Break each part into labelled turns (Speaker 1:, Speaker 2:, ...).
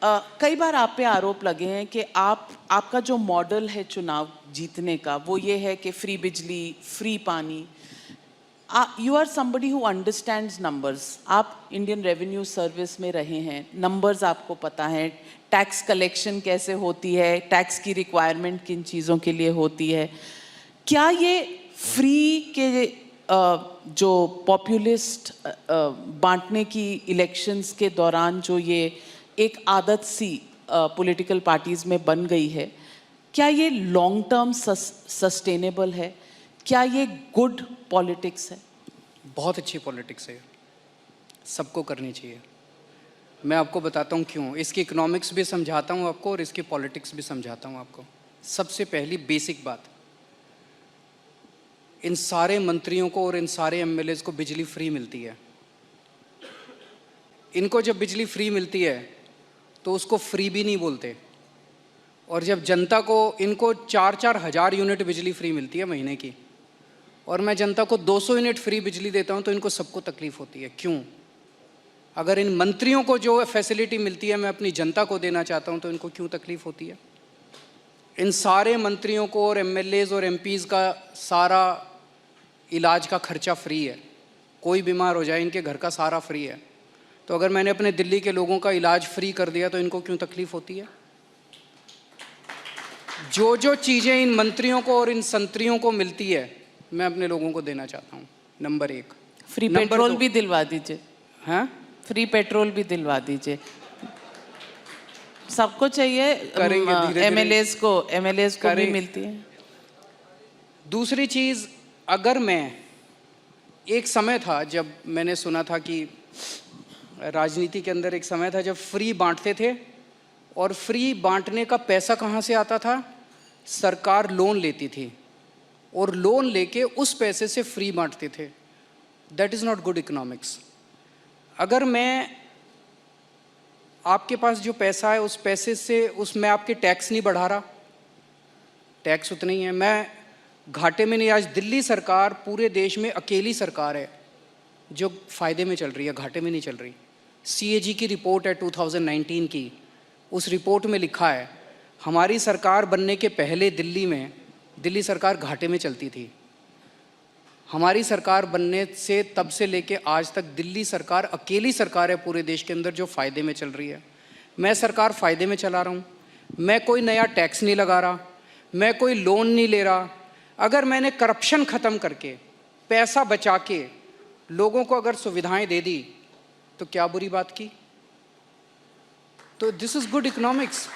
Speaker 1: कई बार आप पे आरोप लगे हैं कि आपका जो मॉडल है चुनाव जीतने का वो ये है कि फ्री बिजली, फ्री पानी। You are somebody who understands numbers. आप इंडियन रेवेन्यू सर्विस में रहे हैं, नंबर्स आपको पता है, टैक्स कलेक्शन कैसे होती है, टैक्स की रिक्वायरमेंट किन चीज़ों के लिए होती है। क्या ये फ्री के जो पॉपुलिस्ट बांटने की इलेक्शंस के दौरान जो ये एक आदत सी पॉलिटिकल पार्टीज में बन गई है, क्या ये लॉन्ग टर्म सस्टेनेबल है? क्या ये गुड पॉलिटिक्स है?
Speaker 2: बहुत अच्छी पॉलिटिक्स है, सबको करनी चाहिए। मैं आपको बताता हूँ क्यों। इसकी इकोनॉमिक्स भी समझाता हूँ आपको और इसकी पॉलिटिक्स भी समझाता हूँ आपको। सबसे पहली बेसिक बात, इन सारे मंत्रियों को और इन सारे एमएलएज को बिजली फ्री मिलती है। इनको जब बिजली फ्री मिलती है तो उसको फ्री भी नहीं बोलते, और जब जनता को, इनको 4-4 हज़ार यूनिट बिजली फ्री मिलती है महीने की, और मैं जनता को 200 यूनिट फ्री बिजली देता हूं, तो इनको सबको तकलीफ होती है। क्यों? अगर इन मंत्रियों को जो फैसिलिटी मिलती है मैं अपनी जनता को देना चाहता हूं, तो इनको क्यों तकलीफ होती है? इन सारे मंत्रियों को और एमएलएज और एमपीज़ का सारा इलाज का खर्चा फ्री है। कोई बीमार हो जाए इनके घर का सारा फ्री है। तो अगर मैंने अपने दिल्ली के लोगों का इलाज फ्री कर दिया तो इनको क्यों तकलीफ होती है? जो जो चीज़ें इन मंत्रियों को और इन संतरियों को मिलती है मैं अपने लोगों को देना चाहता हूँ। नंबर 1,
Speaker 1: फ्री पेट्रोल भी दिलवा दीजिए।
Speaker 2: हाँ, फ्री
Speaker 1: पेट्रोल भी दिलवा दीजिए। सबको चाहिए,
Speaker 2: करेंगे।
Speaker 1: एमएलएज को भी मिलती है।
Speaker 2: दूसरी चीज़, अगर मैं, एक समय था जब मैंने सुना था कि राजनीति के अंदर एक समय था जब फ्री बांटते थे, और फ्री बांटने का पैसा कहाँ से आता था? सरकार लोन लेती थी और लोन लेके उस पैसे से फ्री बांटते थे। That is not good economics. अगर मैं, आपके पास जो पैसा है उस पैसे से, उसमें आपके टैक्स नहीं बढ़ा रहा, टैक्स उतने ही है, मैं घाटे में नहीं। आज दिल्ली सरकार पूरे देश में अकेली सरकार है जो फ़ायदे में चल रही है, घाटे में नहीं चल रही। सीएजी की रिपोर्ट है 2019 की, उस रिपोर्ट में लिखा है हमारी सरकार बनने के पहले दिल्ली सरकार घाटे में चलती थी। हमारी सरकार बनने से तब से लेके आज तक दिल्ली सरकार अकेली सरकार है पूरे देश के अंदर जो फ़ायदे में चल रही है। मैं सरकार फ़ायदे में चला रहा हूँ, मैं कोई नया टैक्स नहीं लगा रहा, मैं कोई लोन नहीं ले रहा। अगर मैंने करप्शन ख़त्म करके, पैसा बचा के लोगों को अगर सुविधाएं दे दी तो क्या बुरी बात की? तो दिस इज़ गुड इकोनॉमिक्स।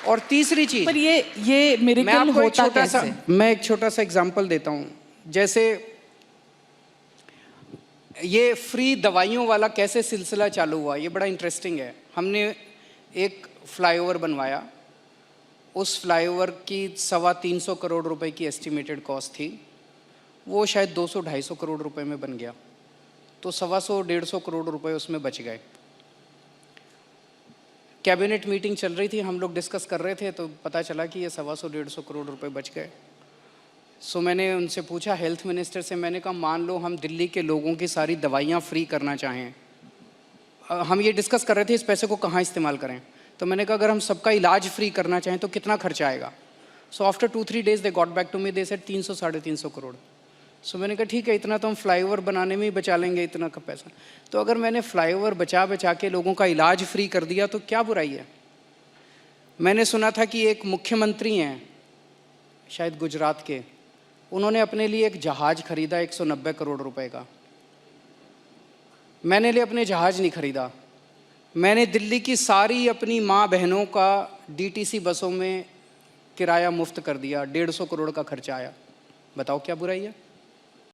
Speaker 2: और तीसरी चीज़,
Speaker 1: पर ये मिरेकल होता कैसे?
Speaker 2: मैं एक छोटा सा एग्जांपल देता हूँ। जैसे ये फ्री दवाइयों वाला कैसे सिलसिला चालू हुआ, ये बड़ा इंटरेस्टिंग है। हमने एक फ्लाईओवर बनवाया, उस फ्लाईओवर की 325 करोड़ रुपए की एस्टिमेटेड कॉस्ट थी, वो शायद 200-250 करोड़ रुपए में बन गया, तो 125-150 करोड़ रुपए उसमें बच गए। कैबिनेट मीटिंग चल रही थी, हम लोग डिस्कस कर रहे थे, तो पता चला कि ये 125-150 करोड़ रुपए बच गए। सो मैंने उनसे पूछा, हेल्थ मिनिस्टर से, मैंने कहा मान लो हम दिल्ली के लोगों की सारी दवाइयाँ फ्री करना चाहें, हम ये डिस्कस कर रहे थे इस पैसे को कहाँ इस्तेमाल करें। तो मैंने कहा अगर हम सबका इलाज फ्री करना चाहें तो कितना खर्चा आएगा? So after 2-3 days they got back to me, they said 300-350 crore. So मैंने कहा ठीक है, इतना तो हम फ्लाईओवर बनाने में ही बचा लेंगे, इतना का पैसा। तो अगर मैंने फ्लाईओवर बचा के लोगों का इलाज फ्री कर दिया तो क्या बुराई है? मैंने सुना था कि एक मुख्यमंत्री हैं शायद गुजरात के, उन्होंने अपने लिए एक जहाज़ खरीदा 190 करोड़ रुपए का। मैंने लिए अपने जहाज़ नहीं खरीदा, मैंने दिल्ली की सारी अपनी माँ बहनों का डीटीसी बसों में किराया मुफ्त कर दिया, 150 करोड़ का खर्चा आया। बताओ क्या बुराई है?